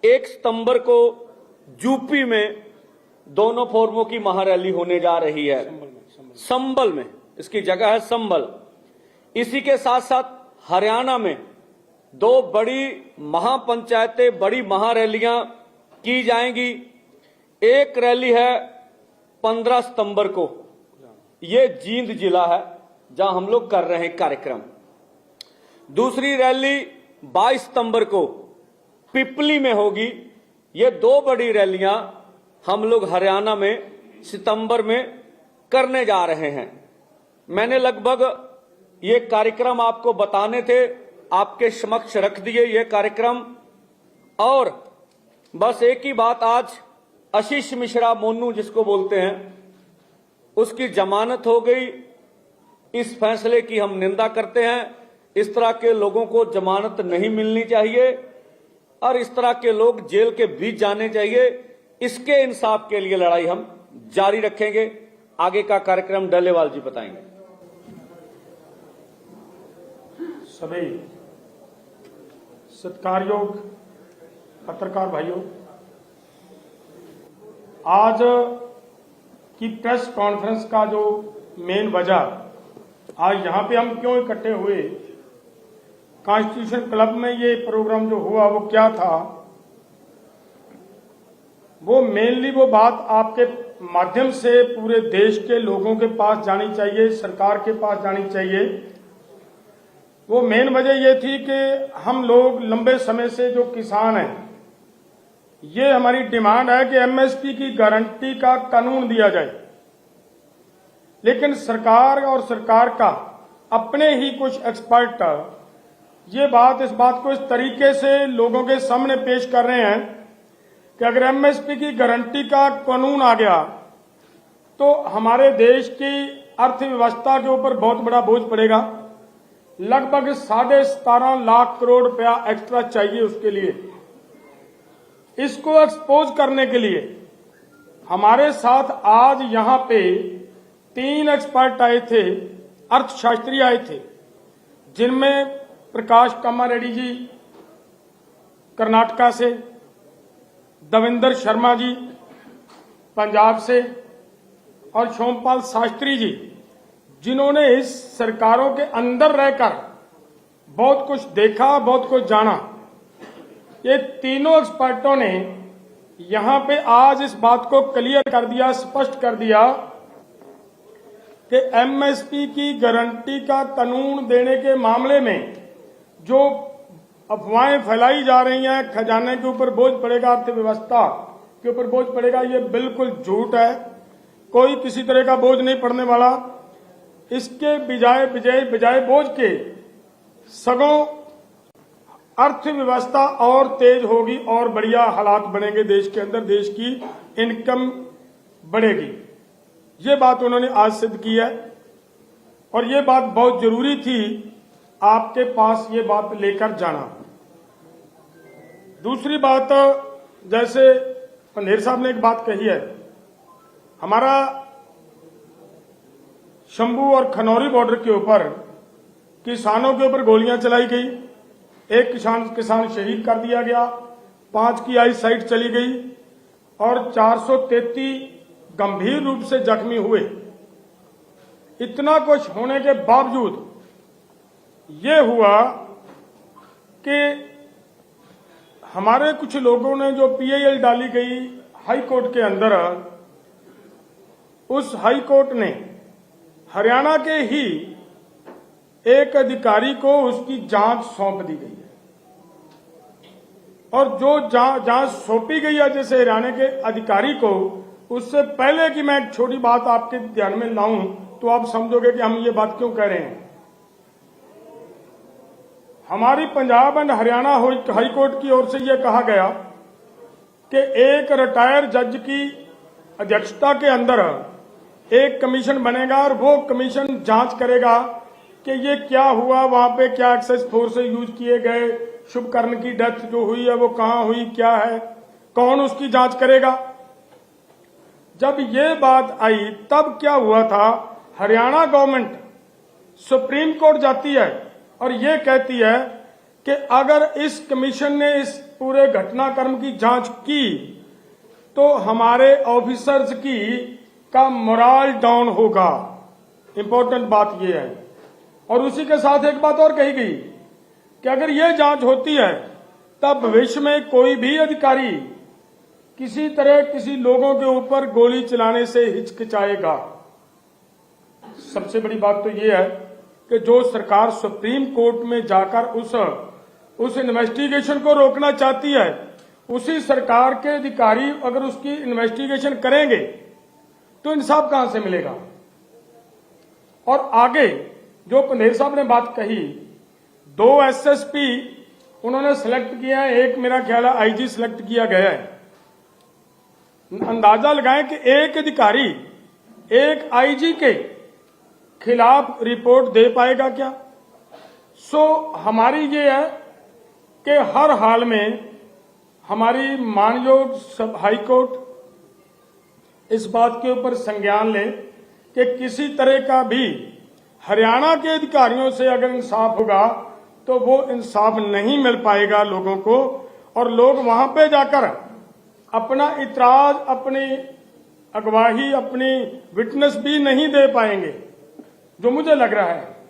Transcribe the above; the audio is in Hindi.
1 सितंबर को यूपी में दोनों फोरमों की महारैली होने जा रही है। संभल में, इसकी जगह है संभल। इसी के साथ साथ हरियाणा में 2 बड़ी महापंचायतें, बड़ी महारैलियां की जाएंगी। एक रैली है 15 सितंबर को, ये जींद जिला है जहां हम लोग कर रहे हैं कार्यक्रम। दूसरी रैली 22 सितंबर को पिपली में होगी। ये 2 बड़ी रैलियां हम लोग हरियाणा में सितंबर में करने जा रहे हैं। मैंने लगभग ये कार्यक्रम आपको बताने थे, आपके समक्ष रख दिए ये कार्यक्रम। और बस एक ही बात, आज आशीष मिश्रा मोनू जिसको बोलते हैं, उसकी जमानत हो गई। इस फैसले की हम निंदा करते हैं। इस तरह के लोगों को जमानत नहीं मिलनी चाहिए और इस तरह के लोग जेल के बीच जाने चाहिए। इसके इंसाफ के लिए लड़ाई हम जारी रखेंगे। आगे का कार्यक्रम डल्लेवाल जी बताएंगे। सभी सत्कारयोग पत्रकार भाइयों, आज की प्रेस कॉन्फ्रेंस का जो मेन वजह, आज यहां पे हम क्यों इकट्ठे हुए, कॉन्स्टिट्यूशन क्लब में ये प्रोग्राम जो हुआ वो क्या था, वो मेनली वो बात आपके माध्यम से पूरे देश के लोगों के पास जानी चाहिए, सरकार के पास जानी चाहिए। वो मेन वजह ये थी कि हम लोग लंबे समय से जो किसान हैं, ये हमारी डिमांड है कि एमएसपी की गारंटी का कानून दिया जाए। लेकिन सरकार और सरकार का अपने ही कुछ एक्सपर्ट इस बात को इस तरीके से लोगों के सामने पेश कर रहे हैं कि अगर एमएसपी की गारंटी का कानून आ गया तो हमारे देश की अर्थव्यवस्था के ऊपर बहुत बड़ा बोझ पड़ेगा। लगभग 17.5 लाख करोड़ रुपया एक्स्ट्रा चाहिए उसके लिए। इसको एक्सपोज करने के लिए हमारे साथ आज यहां पे 3 एक्सपर्ट आए थे, अर्थशास्त्री आए थे, जिनमें प्रकाश कामारेड्डी जी कर्नाटका से, दविंदर शर्मा जी पंजाब से और सोमपाल शास्त्री जी, जिन्होंने इस सरकारों के अंदर रहकर बहुत कुछ देखा, बहुत कुछ जाना। ये तीनों एक्सपर्टों ने यहां पे आज इस बात को क्लियर कर दिया, स्पष्ट कर दिया कि एमएसपी की गारंटी का कानून देने के मामले में जो अफवाहें फैलाई जा रही हैं, खजाने के ऊपर बोझ पड़ेगा, अर्थव्यवस्था के ऊपर बोझ पड़ेगा, ये बिल्कुल झूठ है। कोई किसी तरह का बोझ नहीं पड़ने वाला। इसके बजाय बोझ के सगों अर्थव्यवस्था और तेज होगी और बढ़िया हालात बनेंगे देश के अंदर, देश की इनकम बढ़ेगी। ये बात उन्होंने आज सिद्ध की है और ये बात बहुत जरूरी थी आपके पास ये बात लेकर जाना। दूसरी बात, जैसे पंधेर साहब ने एक बात कही है, हमारा शंभू और खनौरी बॉर्डर के ऊपर किसानों के ऊपर गोलियां चलाई गई, एक किसान शहीद कर दिया गया, 5 की आई साइट चली गई और 433 गंभीर रूप से जख्मी हुए। इतना कुछ होने के बावजूद ये हुआ कि हमारे कुछ लोगों ने जो पीआईएल डाली गई हाई कोर्ट के अंदर, उस हाई कोर्ट ने हरियाणा के ही एक अधिकारी को उसकी जांच सौंप दी गई है और जो जांच सौंपी गई है जैसे हरियाणा के अधिकारी को, उससे पहले कि मैं एक छोटी बात आपके ध्यान में लाऊं तो आप समझोगे कि हम ये बात क्यों कह रहे हैं। हमारी Punjab and Haryana high court की ओर से यह कहा गया कि एक रिटायर्ड जज की अध्यक्षता के अंदर एक कमीशन बनेगा और वो कमीशन जांच करेगा कि ये क्या हुआ, वहां पे क्या एक्सेस फोर्स यूज किए गए, शुभकर्ण की डेथ जो हुई है वो कहां हुई, क्या है, कौन उसकी जांच करेगा। जब ये बात आई तब क्या हुआ था, हरियाणा गवर्नमेंट सुप्रीम कोर्ट जाती है और ये कहती है कि अगर इस कमीशन ने इस पूरे घटनाक्रम की जांच की तो हमारे ऑफिसर्स की का मोरल डाउन होगा। इंपॉर्टेंट बात यह है। और उसी के साथ एक बात और कही गई कि अगर यह जांच होती है तब भविष्य में कोई भी अधिकारी किसी तरह किसी लोगों के ऊपर गोली चलाने से हिचकिचाएगा। सबसे बड़ी बात तो यह है कि जो सरकार सुप्रीम कोर्ट में जाकर उस इन्वेस्टिगेशन को रोकना चाहती है, उसी सरकार के अधिकारी अगर उसकी इन्वेस्टिगेशन करेंगे तो इंसाफ कहां से मिलेगा। और आगे जो पंधेर साहब ने बात कही, 2 एसएसपी उन्होंने सिलेक्ट किया है, एक मेरा ख्याल है आईजी सिलेक्ट किया गया है। अंदाजा लगाएं कि एक अधिकारी एक आईजी के खिलाफ रिपोर्ट दे पाएगा क्या। हमारी ये है कि हर हाल में हमारी मानयोग हाईकोर्ट इस बात के ऊपर संज्ञान ले कि किसी तरह का भी हरियाणा के अधिकारियों से अगर इंसाफ होगा तो वो इंसाफ नहीं मिल पाएगा लोगों को, और लोग वहां पे जाकर अपना इतराज, अपनी अगवाही, अपनी विटनेस भी नहीं दे पाएंगे। जो मुझे लग रहा है